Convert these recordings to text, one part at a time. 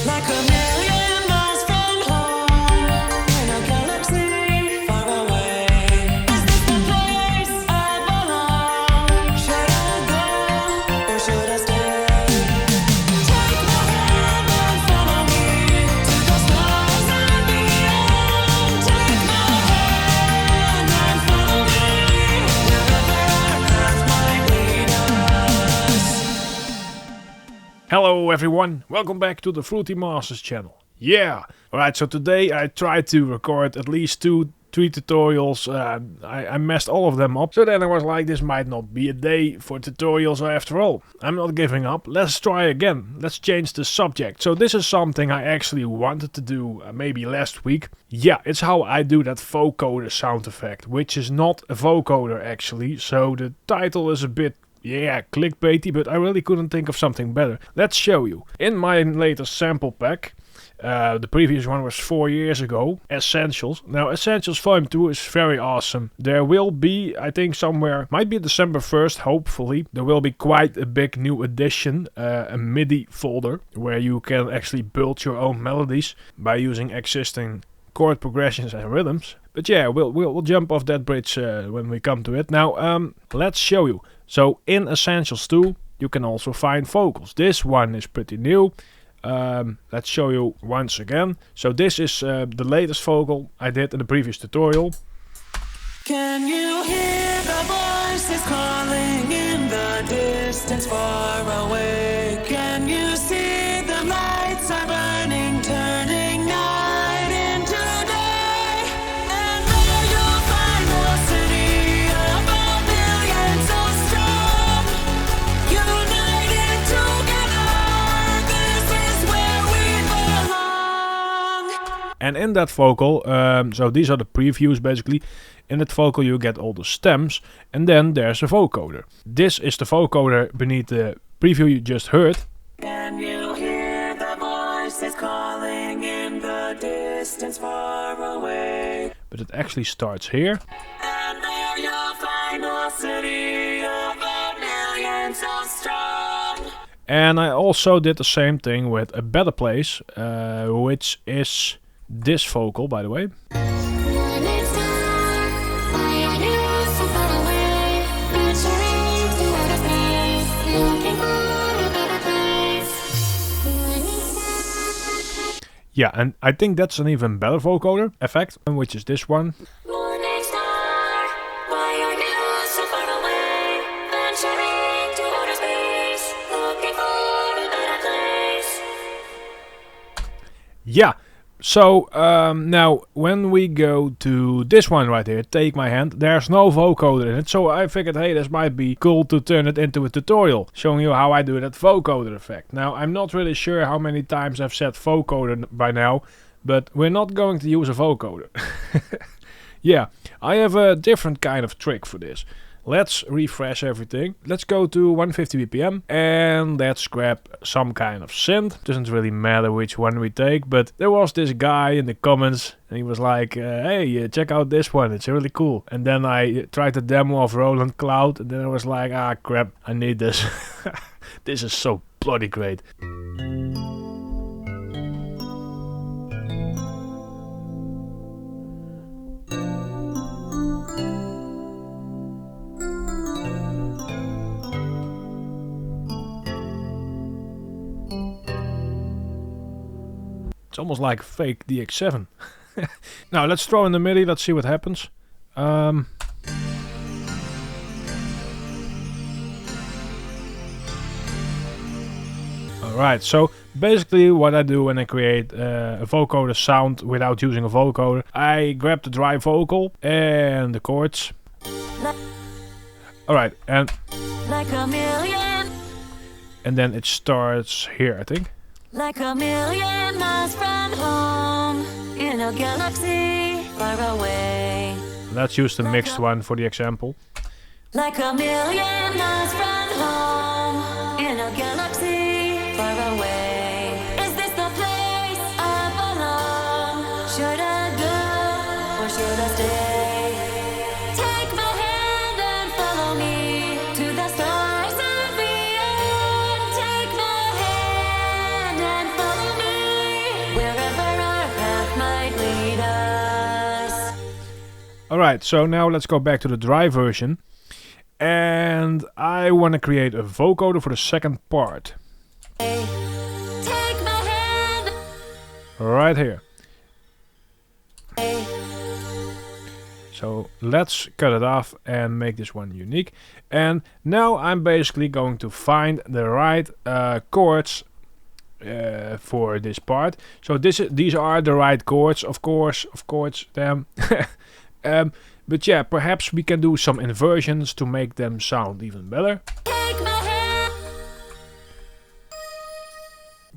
Like a million miles from home, in a galaxy far away. Is this the place I belong? Should I go or should I stay? Take my hand and follow me to the stars and beyond. Take my hand and follow me wherever our paths might lead us. Hello everyone, welcome back to the Fruitymasterz channel. Yeah! Alright, so today I tried to record at least 2-3 tutorials. I messed all of them up. So then I was like, this might not be a day for tutorials after all. I'm not giving up. Let's try again. Let's change the subject. So this is something I actually wanted to do maybe last week. Yeah, it's how I do that vocoder sound effect, which is not a vocoder actually. So the title is a bit clickbaity, but I really couldn't think of something better. Let's show you. In my latest sample pack, the previous one was 4 years ago, Essentials. Now Essentials Volume 2 is very awesome. There will be, I think somewhere, might be December 1st, hopefully, there will be quite a big new addition, a MIDI folder, where you can actually build your own melodies by using existing chord progressions and rhythms. But yeah, we'll jump off that bridge when we come to it. Now, let's show you. So in Essentials 2, you can also find vocals. This one is pretty new. Let's show you once again. So this is the latest vocal I did in the previous tutorial. Can you hear the voices calling in the distance far away? Can you see the lights are burning, turning night into day? And there you'll find the city of a million so strong, united together. This is where we belong. And in that vocal, so these are the previews basically. In that vocal you get all the stems, and then there's a vocoder. This is the vocoder beneath the preview you just heard. Can you hear the voices calling in the distance far away? But it actually starts here. And there you'll find a city of a million so strong. And I also did the same thing with A Better Place, which is this vocal, by the way. Yeah, and I think that's an even better vocoder effect, which is this one. Morning star, why are you so far away? Venturing to outer space, looking for a better place. Yeah, so now when we go to this one right here, Take My Hand, there's no vocoder in it. So I figured, hey, this might be cool to turn it into a tutorial, showing you how I do that vocoder effect. Now, I'm not really sure how many times I've said vocoder by now, but we're not going to use a vocoder. Yeah, I have a different kind of trick for this. Let's refresh everything. Let's go to 150 BPM and let's grab some kind of synth. Doesn't really matter which one we take, but there was this guy in the comments and he was like, hey, check out this one, it's really cool. And then I tried the demo of Roland Cloud and then I was like, ah crap, I need this. This is so bloody great. It's almost like fake DX7. Now let's throw in the MIDI, let's see what happens. Alright, so basically what I do when I create a vocoder sound without using a vocoder, I grab the dry vocal and the chords. Alright, and Like a million, and then it starts here, I think. like a million miles from home, in a galaxy far away. Let's use the mixed one for the example. Like a million miles from home, in a galaxy far away. Is this the place I belong? Should I go or should I stay? Take my hand and follow me to the stars and beyond. Take my hand and follow me Alright, so now let's go back to the dry version. And I want to create a vocoder for the second part. Take my hand. Right here. So let's cut it off and make this one unique. And now I'm basically going to find the right chords for this part. So these are the right chords, of course, damn. But yeah, perhaps we can do some inversions to make them sound even better. Take my hand.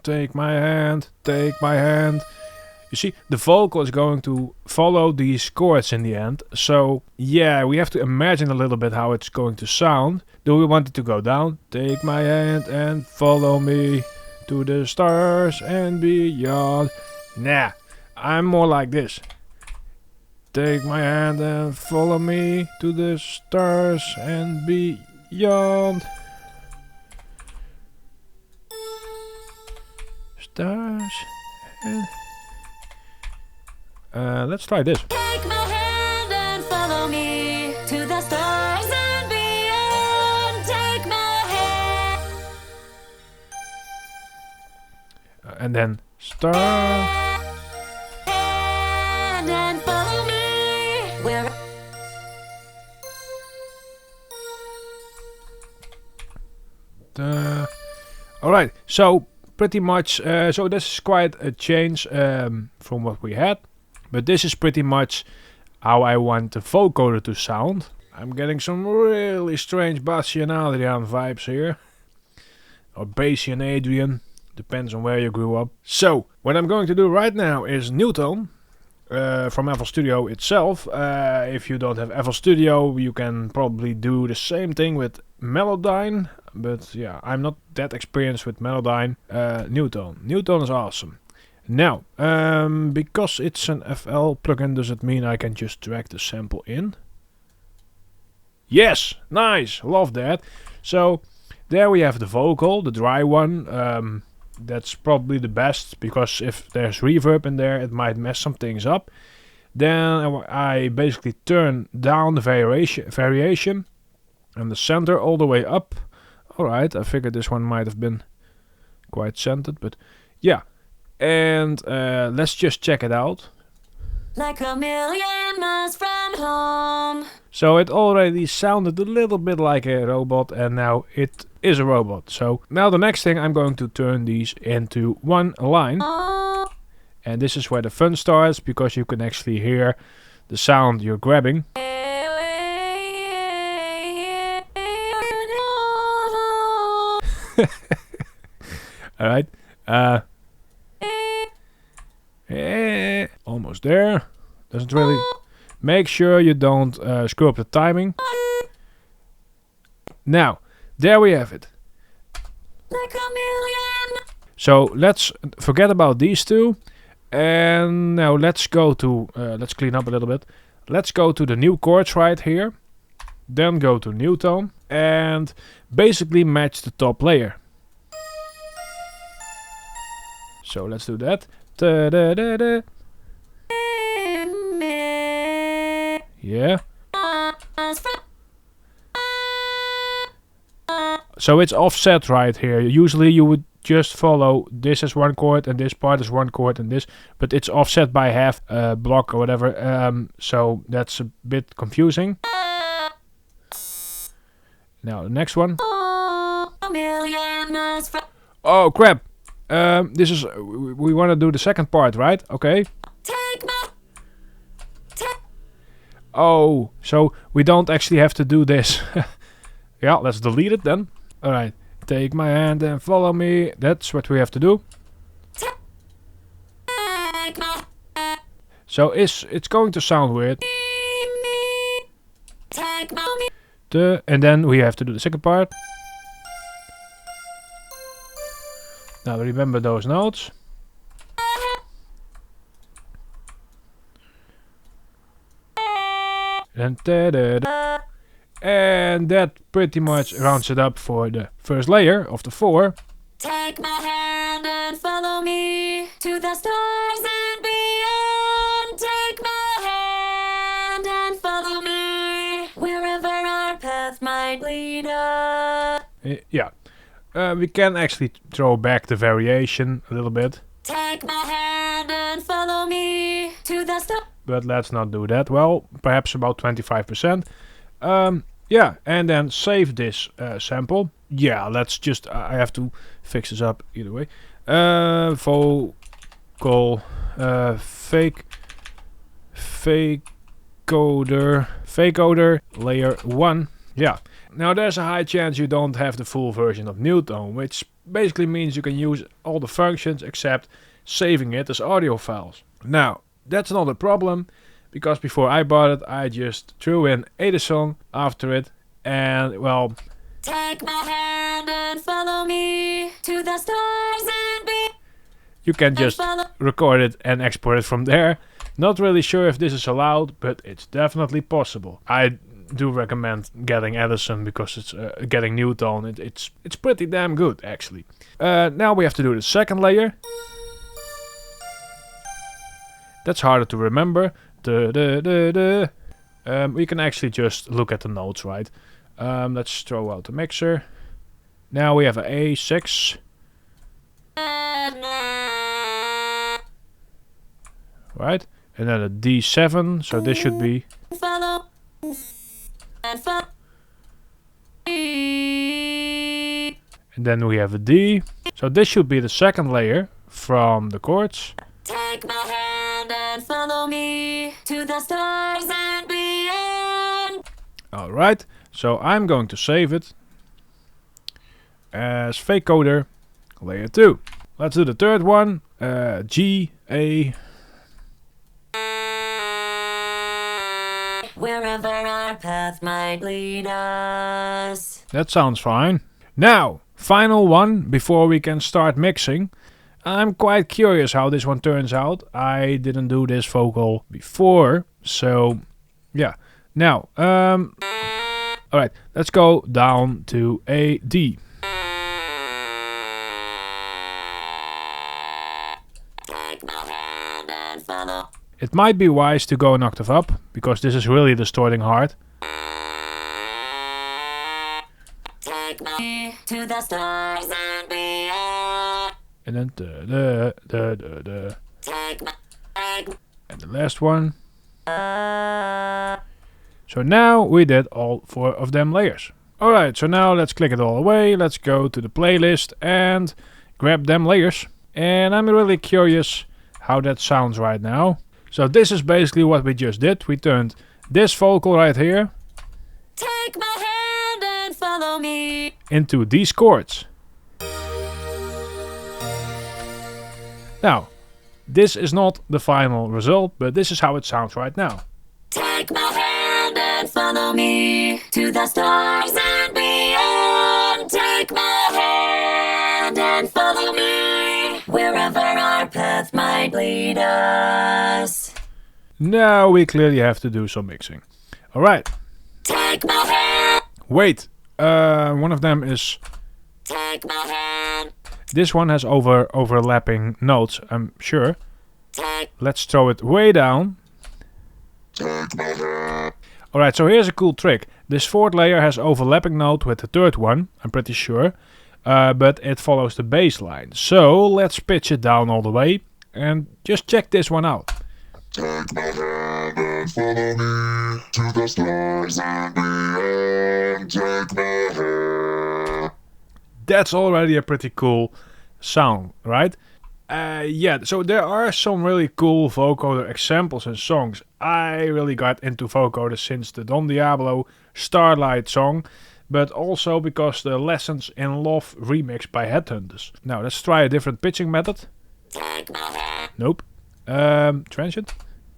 Take my hand, take my hand. You see, the vocal is going to follow these chords in the end. So yeah, we have to imagine a little bit how it's going to sound. Do we want it to go down? Take my hand and follow me to the stars and beyond. Nah, I'm more like this. Take my hand and follow me to the stars and beyond. Stars and... let's try this. Take my hand and follow me to the stars and beyond. Take my hand. And then stars. Hand and follow me where. Alright, so pretty much, so this is quite a change from what we had. But this is pretty much how I want the vocoder to sound. I'm getting some really strange Bassi and Adrian vibes here. Or Bassi and Adrian, depends on where you grew up. So, what I'm going to do right now is Newtone from FL Studio itself. If you don't have FL Studio, you can probably do the same thing with Melodyne. But yeah, I'm not that experienced with Melodyne. Newtone. Newtone is awesome. Now, because it's an FL plugin, does it mean I can just drag the sample in? Yes! Nice! Love that. So, there we have the vocal, the dry one. That's probably the best, because if there's reverb in there, it might mess some things up. Then I basically turn down the variation and the center all the way up. Alright, I figured this one might have been quite centered, but yeah. And let's just check it out. Like a million miles from home. So it already sounded a little bit like a robot, and now it is a robot. So now the next thing, I'm going to turn these into one line. Oh. And this is where the fun starts, because you can actually hear the sound you're grabbing. Alright. Almost there. Doesn't really... Make sure you don't screw up the timing. Now, there we have it. Like a million. So let's forget about these two. And now let's go to... let's clean up a little bit. Let's go to the new chords right here. Then go to Newtone. And basically match the top layer. So let's do that. Da-da-da-da. Yeah. So it's offset right here. Usually you would just follow this as one chord and this part is one chord and this, but it's offset by half block or whatever. So that's a bit confusing. Now the next one. Oh crap! This is we want to do the second part, right? Okay. Oh, so we don't actually have to do this. Yeah, let's delete it then. Alright, take my hand and follow me. That's what we have to do. So it's going to sound weird. And then we have to do the second part. Now remember those notes. And da-da-da. And that pretty much rounds it up for the first layer of the 4. Take my hand and follow me to the stars and beyond. Take my hand and follow might lead us. Yeah. We can actually throw back the variation a little bit. Take my hand and follow me to the stop. But let's not do that. Well, perhaps about 25%. Yeah, and then save this sample. Yeah, let's just... I have to fix this up either way. Vocal... Vocoder layer 1. Yeah. Now there's a high chance you don't have the full version of Newtone, which basically means you can use all the functions except saving it as audio files. Now, that's not a problem, because before I bought it, I just threw in Edison after it, and well... Take my hand and follow me to the stars and be... You can just record it and export it from there. Not really sure if this is allowed, but it's definitely possible. I do recommend getting Edison because it's getting Newtone. It's pretty damn good, actually. Now we have to do the second layer. That's harder to remember. We can actually just look at the notes, right? Let's throw out the mixer. Now we have an A6. Right? And then a D7, so this should be... Follow and follow. And then we have a D. So this should be the second layer from the chords. Take my hand and follow me to the stars and beyond. Alright, so I'm going to save it as Vocoder layer 2. Let's do the third one. G, A. Wherever our path might lead us. That sounds fine. Now, final one before we can start mixing. I'm quite curious how this one turns out. I didn't do this vocal before, so yeah. Now, alright, let's go down to a D. Take my hand and follow. It might be wise to go an octave up, because this is really distorting hard. Take me to the stars and beyond. And then Take my and the last one. So now we did all 4 of them layers. Alright, so now let's click it all away. Let's go to the playlist and grab them layers. And I'm really curious how that sounds right now. So this is basically what we just did. We turned this vocal right here take my hand and follow me into these chords. Now, this is not the final result, but this is how it sounds right now. Take my hand and follow me to the stars and beyond. Take my hand and follow me wherever our path might lead us. Now we clearly have to do some mixing. Alright. Take my hand. Wait, one of them is... Take my hand. This one has overlapping notes, I'm sure. Take. Let's throw it way down. Take my hand. Alright, so here's a cool trick. This fourth layer has overlapping note with the third one, I'm pretty sure. But it follows the bass line. So let's pitch it down all the way. And just check this one out. Take my hand and follow me to the stars and beyond. Take my hand. That's already a pretty cool sound, right? Yeah, so there are some really cool vocoder examples and songs. I really got into vocoder since the Don Diablo Starlight song, but also because the Lessons in Love remix by Headhunters. Now let's try a different pitching method. Take my hand. Nope. Transient.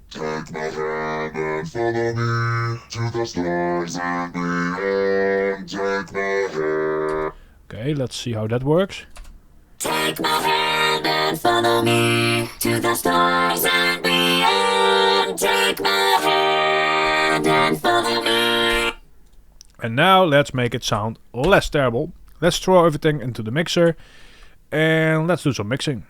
Take my hand and follow me to the stars and beyond. Take my hand. Okay, let's see how that works. Take my hand and follow me to the stars and beyond. Take my hand and follow me. And now let's make it sound less terrible. Let's throw everything into the mixer and let's do some mixing.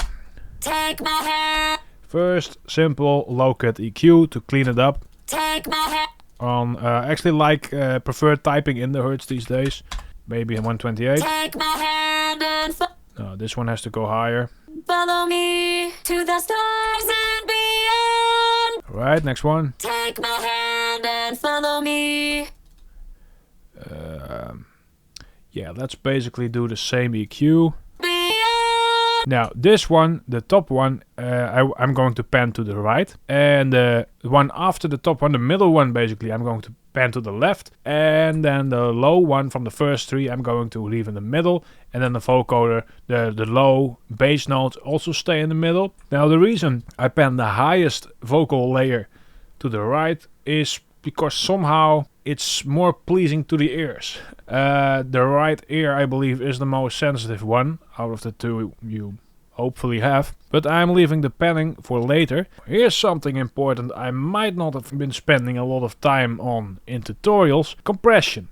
Take my hand. First, simple low cut EQ to clean it up. Take my hand. on actually like preferred typing in the hertz these days. Maybe 128. Take my hand and No, this one has to go higher. follow me to the stars and beyond. Right, next one. Take my hand and follow me. Yeah, let's basically do the same EQ. Beyond. Now, this one, the top one, I'm going to pan to the right. And the one after the top one, the middle one, basically, I'm going to pan to the left. And then the low one from the first three, I'm going to leave in the middle. And then the vocoder, the low bass notes also stay in the middle. Now, the reason I pan the highest vocal layer to the right is because somehow it's more pleasing to the ears. The right ear, I believe, is the most sensitive one out of the two you hopefully have. But I'm leaving the panning for later. Here's something important I might not have been spending a lot of time on in tutorials. Compression.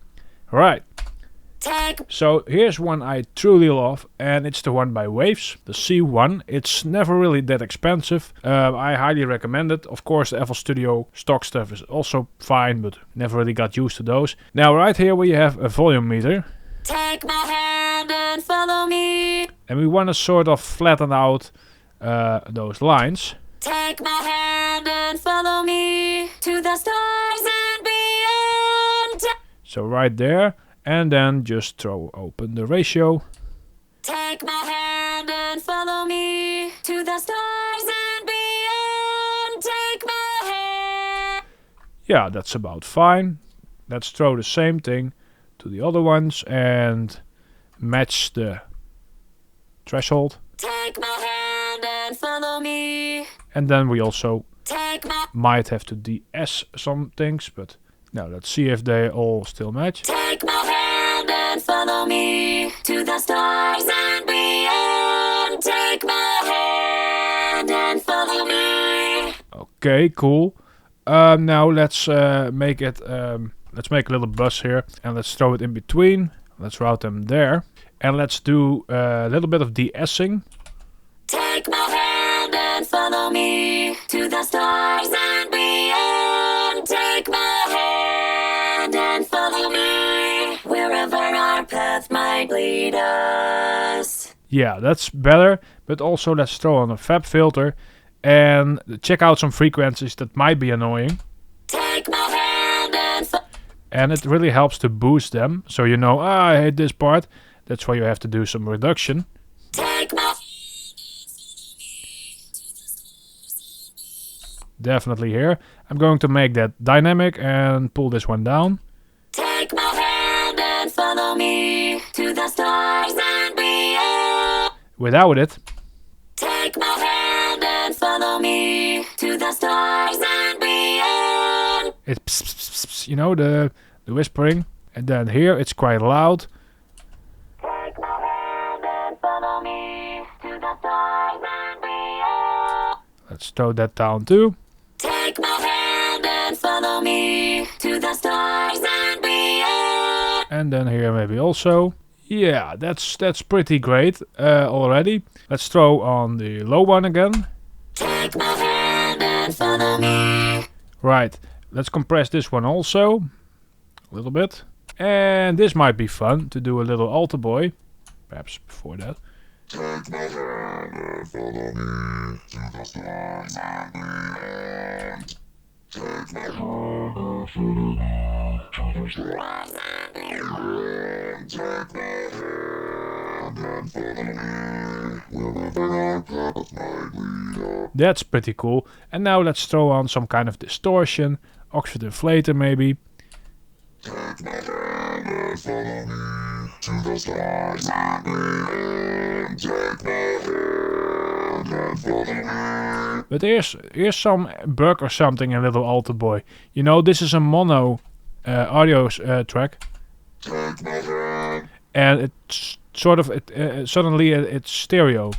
Right. Take. So here's one I truly love, and it's the one by Waves, the C1. It's never really that expensive. I highly recommend it. Of course, the FL Studio stock stuff is also fine, but never really got used to those. Now right here we have a volume meter. Take my hand and follow me. And we want to sort of flatten out those lines. Take my hand and follow me to the stars and beyond. So right there. And then just throw open the ratio. Take my hand and follow me to the stars and beyond. Take my hand. Yeah, that's about fine. Let's throw the same thing to the other ones and match the threshold. Take my hand and follow me. And then we also Take my. might have to de-S some things, but now let's see if they all still match. Take my hand and follow me to the stars and beyond. Take my hand and follow me. Okay, cool. Now let's make it. Let's make a little bus here, and let's throw it in between. Let's route them there, and let's do a little bit of de-essing. Take my hand and follow me to the stars and beyond. Take my hand and follow me wherever our path might lead us. Yeah, that's better. But also let's throw on a fab filter and check out some frequencies that might be annoying. Take my hand and And it really helps to boost them. So you know, I hate this part. That's why you have to do some reduction. take my. Definitely here. I'm going to make that dynamic and pull this one down. Take my hand and follow me to the stars and beyond. Without it, Take my hand and follow me to the stars and beyond. it's pss, pss, pss, pss, you know, the whispering. And then here it's quite loud. Take my hand and follow me to the stars and beyond. Let's throw that down too. Take my hand and follow me to the stars and beyond. And then here maybe also. Yeah, that's pretty great already. Let's throw on the low one again. Take my hand and follow me. Right, let's compress this one also. A little bit. And this might be fun to do a little alto boy. Perhaps before that. Take my hand and follow me to the stars and beyond. Take my hand and follow me to the stars and beyond. Take my hand and follow me wherever our path might lead us. That's pretty cool. And now let's throw on some kind of distortion. Oxford inflator maybe. Take my hand and follow me to the stars and beyond. Take my hand and follow me. But here's some bug or something in little alto boy. You know, this is a mono audio track. Take my hand. And it's sort of, suddenly it's stereo.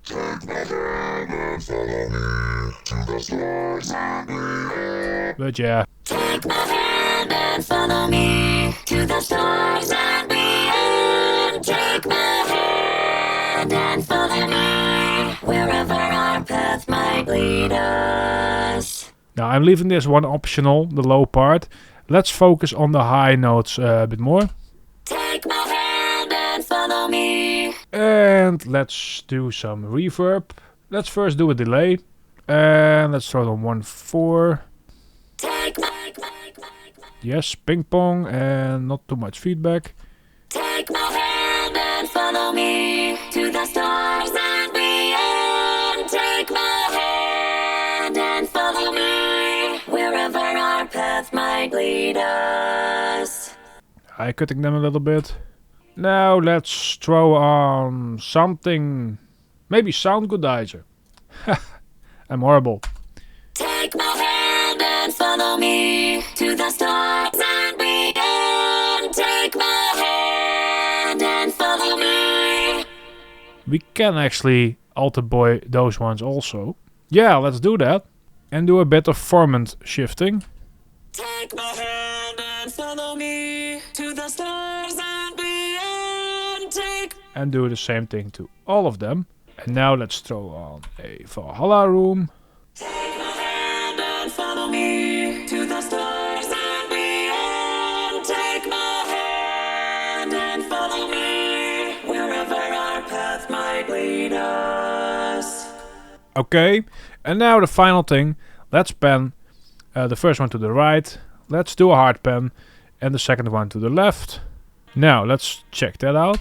Take my hand and follow me to the stars and beyond. But yeah, Take my hand and follow me to the stars and beyond. Take my hand and follow me wherever our path might lead us. Now I'm leaving this one optional, the low part. Let's focus on the high notes a bit more. Take my hand and follow me. And let's do some reverb. Let's first do a delay. And let's throw it on 1/4. Take my Yes, ping pong and not too much feedback. Take my hand and follow me to the stars and beyond. Take my hand and follow me wherever our path might lead us. High cutting them a little bit. Now let's throw on something. Maybe Sound Goodizer. I'm horrible. Take my hand and follow me to the stars and beyond. Take my hand and follow me. We can actually alter boy those ones also. Yeah, let's do that. And do a bit of formant shifting. Take my hand and follow me to the stars and beyond. And do the same thing to all of them. And now let's throw on a Valhalla room. Take my hand and follow me to the stars and beyond. Take my hand and follow me wherever our path might lead us. Okay, and now the final thing. Let's pan the first one to the right. Let's do a hard pan. And the second one to the left. Now let's check that out.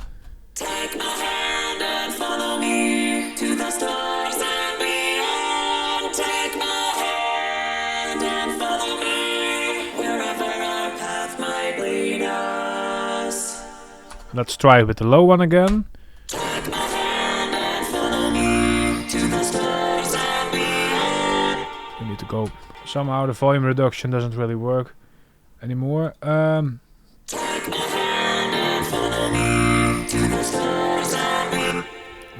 Take my hand and follow me to the stars and beyond. Take my hand and follow me wherever our path might lead us. Let's try it with the low one again. Take my hand and follow me to the stars and beyond. We need to go. Somehow the volume reduction doesn't really work anymore. Take my hand and follow me to the stars and beyond.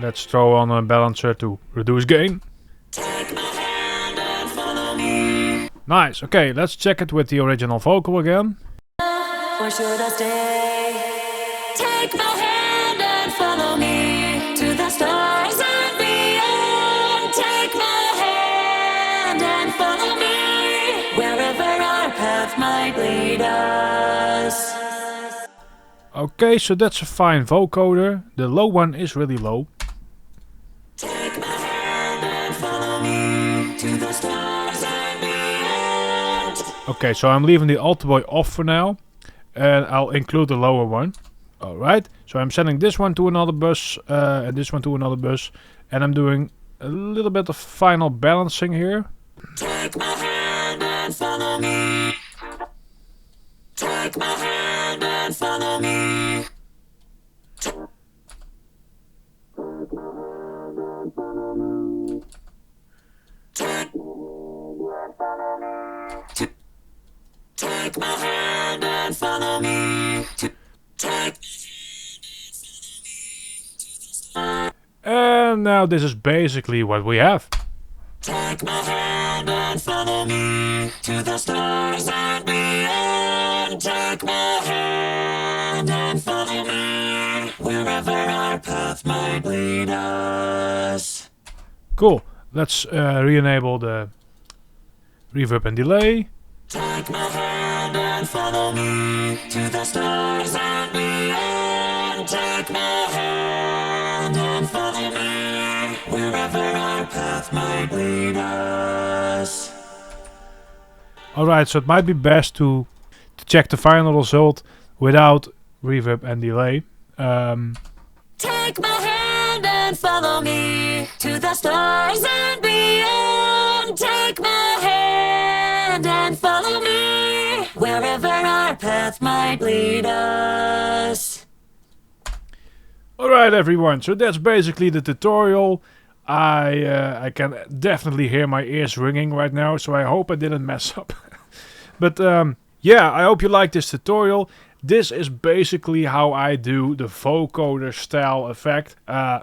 Let's throw on a balancer to reduce gain. Take my hand and follow me. Nice. Okay, let's check it with the original vocal again. Or should I stay? Take my hand and follow me to the stars and beyond. Take my hand and follow me wherever our path might lead us. Okay, so that's a fine vocoder. The low one is really low. Take my hand and follow me to the stars and beyond. Okay, so I'm leaving the alter boy off for now. And I'll include the lower one. Alright, so I'm sending this one to another bus. And this one to another bus. And I'm doing a little bit of final balancing here. Take my hand and follow me. Take my hand and follow me. Take my hand and follow me. Take And now this is basically what we have. Take my hand and follow me to the stars and beyond. Take my hand and follow me wherever our path might lead us. Cool. Let's re-enable the reverb and delay. Take my hand and follow me to the stars and beyond. Take my hand and follow me wherever our path might lead us. Alright, so it might be best to check the final result without reverb and delay. Take my hand and follow me to the stars and beyond. Take my hand and follow me wherever our path might lead us. Alright everyone, so that's basically the tutorial. I can definitely hear my ears ringing right now, so I hope I didn't mess up. But yeah, I hope you liked this tutorial. This is basically how I do the vocoder style effect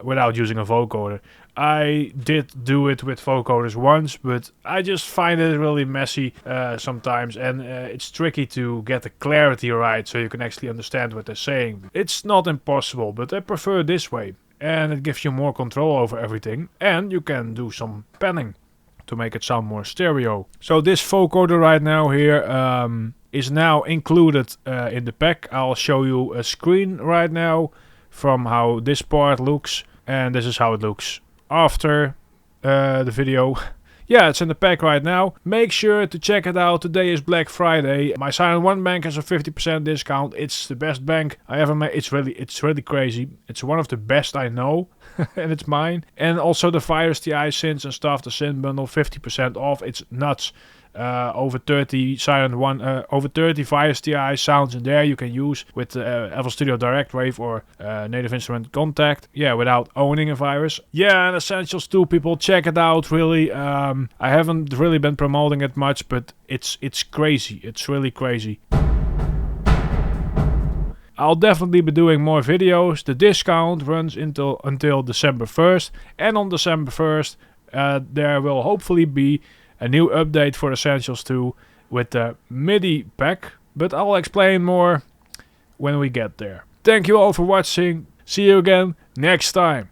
without using a vocoder. I did do it with vocoders once, but I just find it really messy sometimes, and it's tricky to get the clarity right so you can actually understand what they're saying. It's not impossible, but I prefer this way, and it gives you more control over everything, and you can do some panning. to make it sound more stereo. So this vocoder right now here is now included in the pack. I'll show you a screen right now from how this part looks, and this is how it looks after the video. Yeah, it's in the pack right now. Make sure to check it out. Today is Black Friday. My Silent One bank has a 50% discount. It's the best bank I ever made. It's really crazy. It's one of the best I know, and it's mine. And also the Virus TI synths and stuff, the synth bundle, 50% off. It's nuts. Over 30 Silent One, over 30 Virus TI sounds in there you can use with FL Studio Direct Wave or Native Instrument Contact. Yeah, without owning a virus. Yeah, and Essentials too, people, check it out. Really, I haven't really been promoting it much, but it's crazy. It's really crazy. I'll definitely be doing more videos. The discount runs until December 1st, and on December 1st there will hopefully be a new update for Essentials 2 with the MIDI pack, but I'll explain more when we get there. Thank you all for watching. See you again next time.